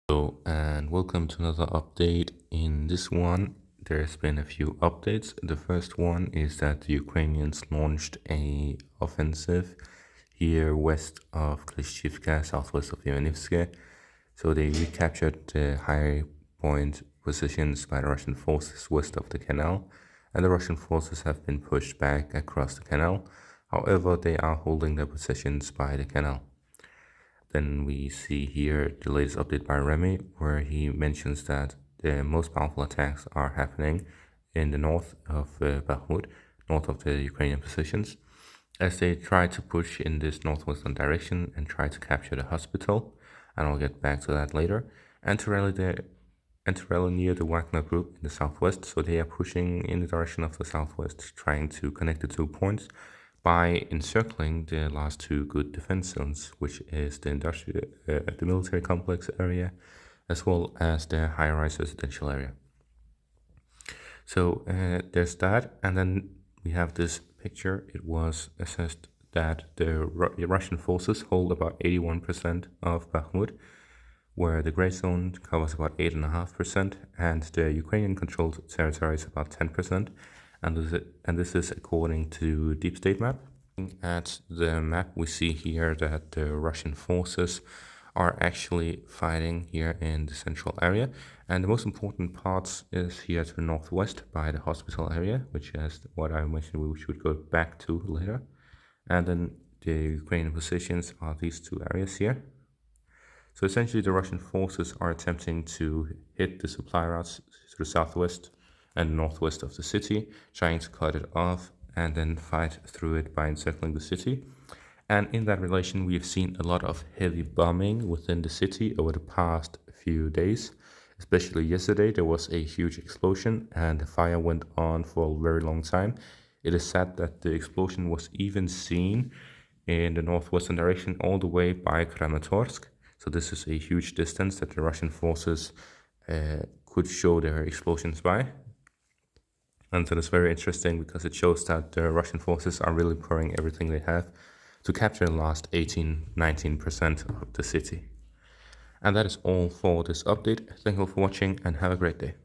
And welcome to another update. In this one, there's been a few updates. The first one is that the Ukrainians launched a offensive here west of Klishchivka, southwest of Ivanivske. So they recaptured the high point positions by the Russian forces west of the canal, and the Russian forces have been pushed back across the canal. However, they are holding their positions by the canal. Then we see here the latest update by Remy, where he mentions that the most powerful attacks are happening in the north of Bakhmut, north of the Ukrainian positions, as they try to push in this northwestern direction and try to capture the hospital, and I'll get back to that later, and to rally near the Wagner group in the southwest, so they are pushing in the direction of the southwest, trying to connect the 2 points by encircling the last 2 good defense zones, which is the military complex area, as well as the high-rise residential area. So there's that, and then we have this picture. It was assessed that the Russian forces hold about 81% of Bakhmut, where the gray zone covers about 8.5%, and the Ukrainian-controlled territory is about 10%. And this is according to Deep State map. At the map, we see here that the Russian forces are actually fighting here in the central area, and the most important parts is here to the northwest by the hospital area, which is what I mentioned we should go back to later. And then the Ukrainian positions are these 2 areas here. So essentially the Russian forces are attempting to hit the supply routes to the southwest and northwest of the city, trying to cut it off and then fight through it by encircling the city. And in that relation, we've seen a lot of heavy bombing within the city over the past few days. Especially yesterday, there was a huge explosion and the fire went on for a very long time. It is said that the explosion was even seen in the northwestern direction all the way by Kramatorsk. So this is a huge distance that the Russian forces could show their explosions by. And so that's very interesting because it shows that the Russian forces are really pouring everything they have to capture the last 19% of the city. And that is all for this update. Thank you for watching and have a great day.